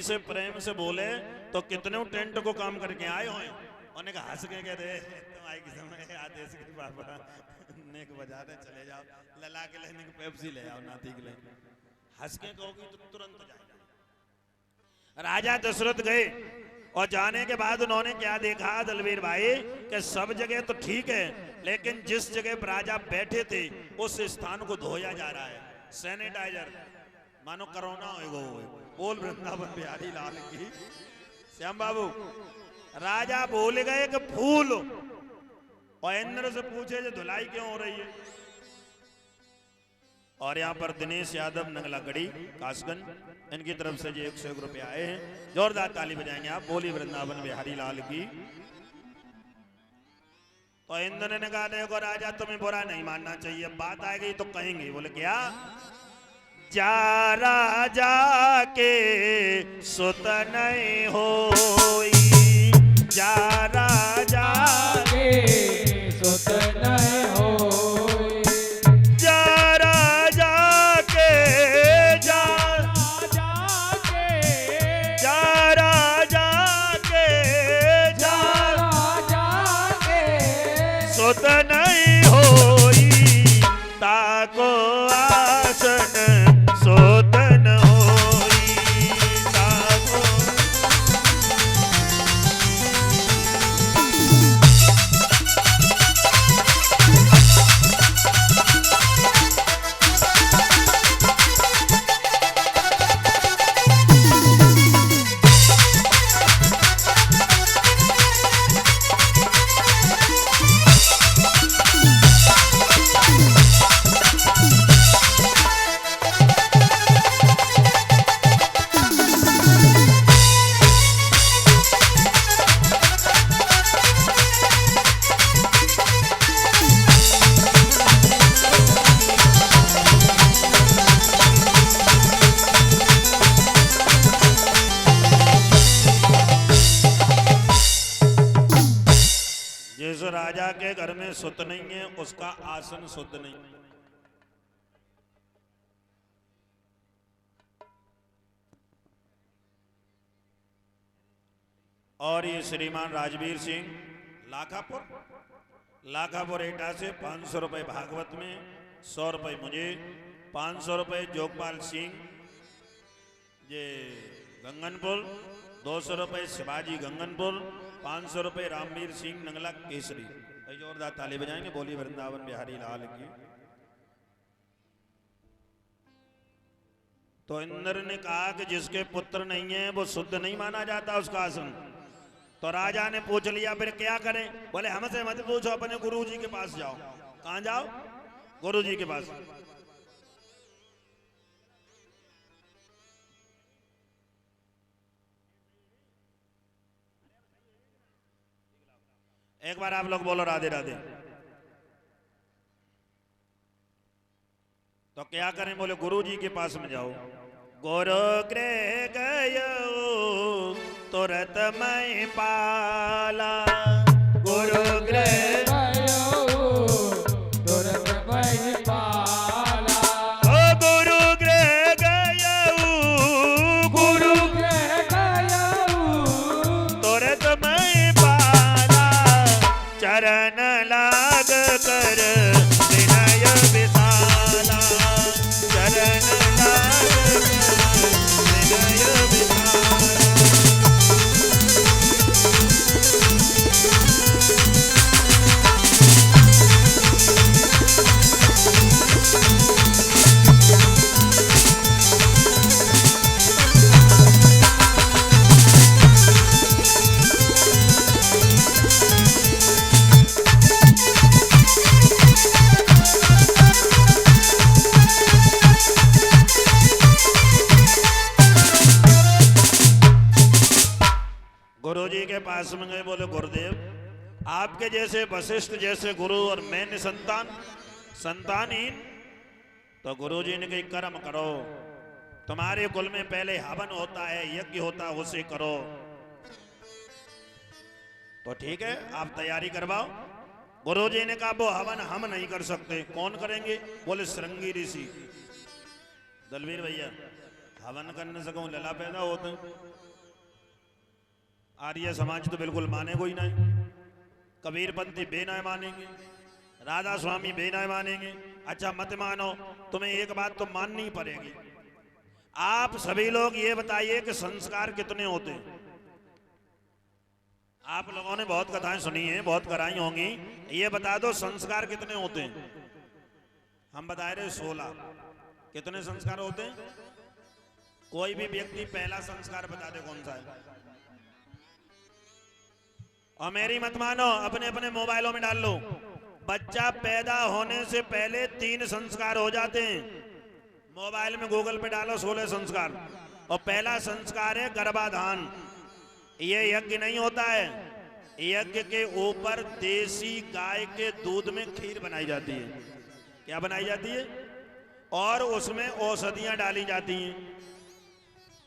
से प्रेम से बोले तो कितने टेंट को काम करके आए हो। उन्होंने कहा हंस के कहते तुम आई के समय आदेश के बाबा नेक बजा दे चले जाओ लला के लेने की पेप्सी ले आओ नाती के लेने हंस के कहोगी तो तुरंत जाएगा। राजा दशरथ गए और जाने के बाद उन्होंने क्या देखा दलवीर भाई कि सब जगह तो ठीक है लेकिन जिस जगह पर राजा बैठे थे उस स्थान को धोया जा रहा है सैनिटाइजर मानो कोरोना होएगा। बोल वृंदावन बिहारी लाल की। श्याम बाबू राजा बोल गए कि फूल और इंद्र से पूछे जो धुलाई क्यों हो रही है। और यहाँ पर दिनेश यादव नंगलागढ़ी कासगंज इनकी तरफ से जो 101 रुपए आए हैं जोरदार ताली बजाएंगे आप। बोली वृंदावन बिहारी लाल की। तो इंद्र ने कहा देखो राजा तुम्हें बुरा नहीं मानना चाहिए बात आ गई तो कहेंगे। बोले क्या जा राजा के सुत नहीं होई जा राजा के सुत नहीं होई जा राजा के जा राजा के सुत नहीं होई ताको आसन सोतन होई ताको। जिस राजा के घर में सुत नहीं है उसका आसन शुद्ध नहीं। और ये श्रीमान राजवीर सिंह लाखापुर एटा से 500 रुपए भागवत में 100 रुपए मुझे 500 रुपए जोगपाल सिंह ये गंगनपुर 200 रुपए शिवाजी गंगनपुर 500 रुपए रामवीर सिंह नंगला केसरी। जोरदार ताली बजाएंगे। बोली वृंदावन बिहारी लाल की। तो इंद्र ने कहा कि जिसके पुत्र नहीं है वो शुद्ध नहीं माना जाता उसका आसन। तो राजा ने पूछ लिया फिर क्या करें। बोले हमसे मत पूछो अपने गुरु जी के पास जाओ। कहां जाओ? गुरु जी के पास। एक बार आप लोग बोलो राधे राधे। तो क्या करें? बोले गुरु जी के पास में जाओ। गुरु गृह गयो तुरत मैं पाला गुरु गृह तुरत मैं पाला गुरु गृह गयो गुरु गृह गयो तुरत मैं पाला चरण लाग कर विनय विशाला चरण लाग कर विनय विशाला। गुरु जी के पास में गए। बोले गुरुदेव आपके जैसे वशिष्ठ जैसे गुरु और मैं संतानहीन। तो गुरु जी ने कही कर्म करो तुम्हारे कुल में पहले हवन होता है यज्ञ होता है उसे करो। तो ठीक है आप तैयारी करवाओ। गुरु जी ने कहा वो हवन हम नहीं कर सकते। कौन करेंगे? बोले श्रृंगी ऋषि। दलवीर भैया हवन करने से कहूं लला पैदा होते। आर्य समाज तो बिल्कुल मानेगा ही नहीं, कबीरपंथी बेना मानेंगे, राधा स्वामी बेना मानेंगे। अच्छा मत मानो, तुम्हें एक बात तो माननी ही पड़ेगी। आप सभी लोग ये बताइए कि संस्कार कितने होते हैं? आप लोगों ने बहुत कथाएं सुनी हैं, बहुत कराई होंगी, ये बता दो संस्कार कितने होते हैं? हम बता रहे 16। कितने संस्कार होते हैं? कोई भी व्यक्ति पहला संस्कार बता दे कौन सा है। और मेरी मत मानो, अपने अपने मोबाइलों में डाल लो। बच्चा पैदा होने से पहले 3 संस्कार हो जाते हैं। मोबाइल में गूगल पे डालो 16 संस्कार। और पहला संस्कार है गर्भाधान। ये यज्ञ नहीं होता है, यज्ञ के ऊपर देसी गाय के दूध में खीर बनाई जाती है। क्या बनाई जाती है? और उसमें औषधियां डाली जाती हैं।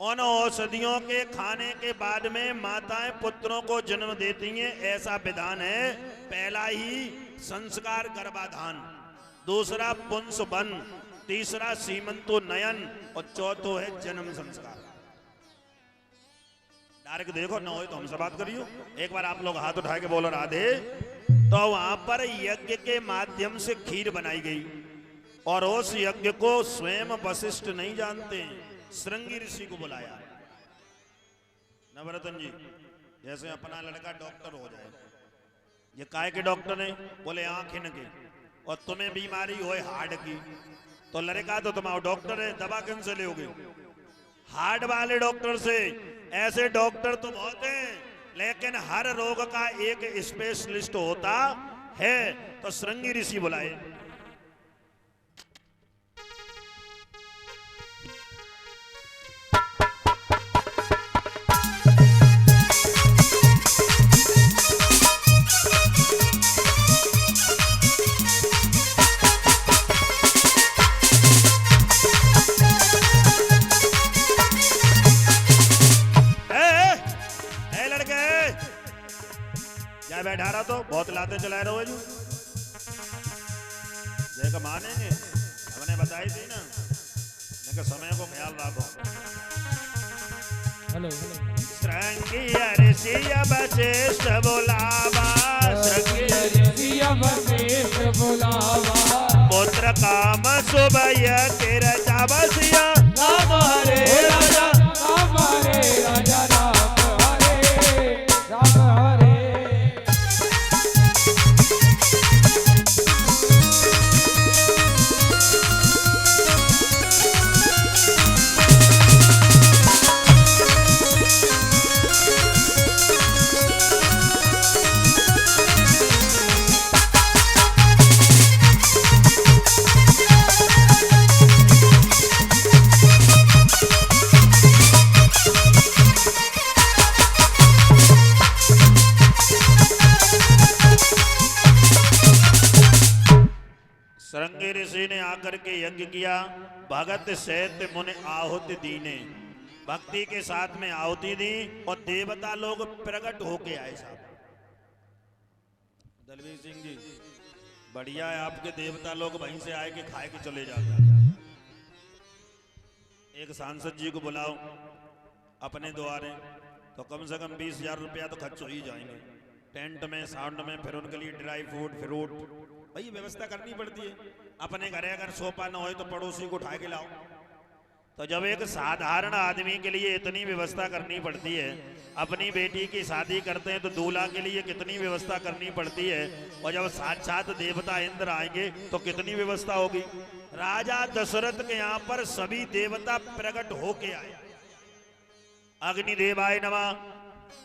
उन औषधियों के खाने के बाद में माताएं पुत्रों को जन्म देती हैं, ऐसा विधान है। पहला ही संस्कार गर्भाधान, दूसरा पुंसवन, तीसरा सीमंतो नयन और चौथो है जन्म संस्कार। डायरेक्ट देखो ना हो तो हमसे बात करियो। एक बार आप लोग हाथ उठा के बोलो राधे। तो वहां पर यज्ञ के माध्यम से खीर बनाई गई और उस यज्ञ को स्वयं वशिष्ठ नहीं जानते, श्रृंगी ऋषि को बुलाया। नवरत्न जी, जैसे अपना लड़का डॉक्टर हो जाए, ये काय के डॉक्टर है? बोले आंख इनके। और तुम्हें बीमारी हो हार्ट की, तो लड़का तो तुम्हारा डॉक्टर है, दवा किन से लोगे? हार्ट वाले डॉक्टर से। ऐसे डॉक्टर तो बहुत हैं, लेकिन हर रोग का एक स्पेशलिस्ट होता है। तो श्रृंगी ऋषि बुलाए। बैठा रहा तो बहुत लाते चलाए रहो जी। देखो मानेंगे, हमने बताई थी ना, लेकिन समय को ख्याल रखो। हेलो श्रृंगी ऋषि वशिष्ठ बुलावा, श्रृंगी वशिष्ठ बुलावा, पुत्र काम शुभ यज्ञ रचा बसिया। राम हरे राजा, राम हरे राजा, राम हरे राम हरे। श्रृंगी ऋषि ने आकर के यज्ञ किया। भगत शैत्य मुनि आहुति दीने, भक्ति के साथ में आहुति दी और देवता लोग प्रकट होके आए। साहब दलवीर सिंह जी, बढ़िया है, आपके देवता लोग वहीं से आए के खाए के चले जाते हैं। एक सांसद जी को बुलाओ अपने द्वारे, तो कम से कम 20,000 रुपया तो खर्च हो ही जाएंगे। टेंट में, साउंड में, फिर उनके लिए ड्राई फ्रूट भाई व्यवस्था करनी पड़ती है। अपने घरे अगर सोफा ना हो तो पड़ोसी को उठा के लाओ। तो जब एक साधारण आदमी के लिए इतनी व्यवस्था करनी पड़ती है, अपनी बेटी की शादी करते हैं तो दूल्हा के लिए कितनी व्यवस्था करनी पड़ती है, और जब साक्षात देवता इंद्र आएंगे तो कितनी व्यवस्था होगी। राजा दशरथ के यहाँ पर सभी देवता प्रकट होके आए। अग्निदेवाय नमः।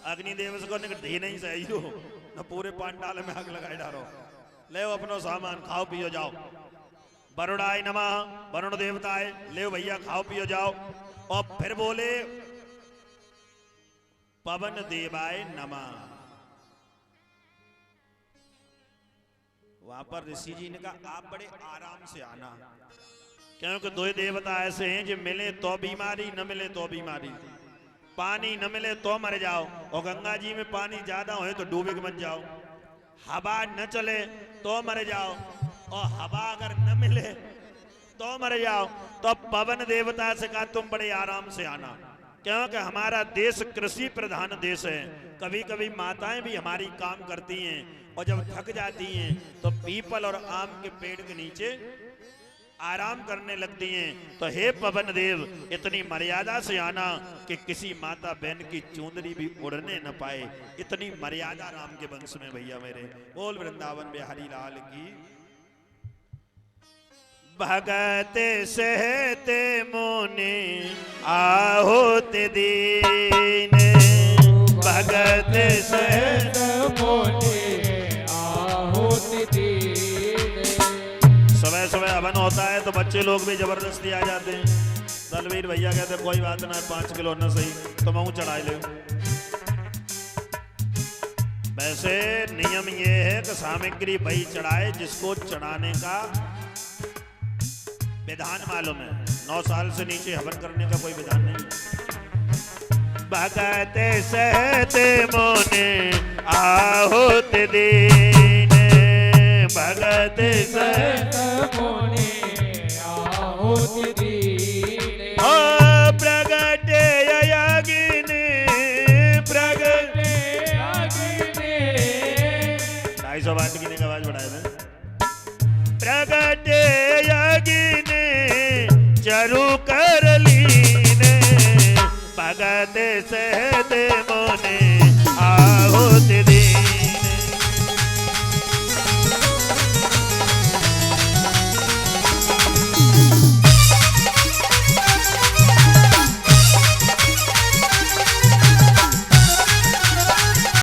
अग्निदेव को धी नहीं सही हो न, पूरे पांडाल में आग लगाए डालो। ले अपनो सामान, खाओ पियो जाओ। वरुणाय नमः, वरुण देवताए, ले भैया खाओ पियो जाओ। और फिर बोले पवन देवाय नमः। वहां पर ऋषि जी ने कहा आप बड़े आराम से आना, क्योंकि दो देवता ऐसे हैं जो मिले तो बीमारी, न मिले तो बीमारी। पानी न मिले तो मर जाओ, और गंगा जी में पानी ज्यादा हो तो डूबे के मत जाओ। हवा न चले तो मर जाओ, और हवा अगर न मिले तो मर जाओ। तो पवन देवता से कहा तुम बड़े आराम से आना, क्योंकि हमारा देश कृषि प्रधान देश है। कभी कभी माताएं भी हमारी काम करती हैं और जब थक जाती हैं तो पीपल और आम के पेड़ के नीचे आराम करने लगती हैं। तो हे पवन देव, इतनी मर्यादा से आना कि किसी माता बहन की चुंदरी भी उड़ने न पाए। इतनी मर्यादा राम के वंश में भैया मेरे। बोल वृंदावन बिहारी लाल की। भगत सहते मुनि आहुति दीन, भगत सहत मुनि आहुति दीन। सुबह सुबह हवन होता है तो बच्चे लोग भी जबरदस्ती आ जाते हैं। दलवीर भैया कहते कोई बात ना, 5 किलो न सही तो मैं चढ़ा ले। वैसे नियम ये है कि सामग्री वही चढ़ाए जिसको चढ़ाने का विधान मालूम है। 9 साल से नीचे हवन करने का कोई विधान नहीं। भगत सहते मुनि आहुति दीन, भगत सहत मुनि आहुति दीन। प्रगट अग्नि, प्रगट अग्नि। 250 वाट की ने आवाज बढ़ाए थे। प्रगट अग्नि चरु कर लीने, भगत सहते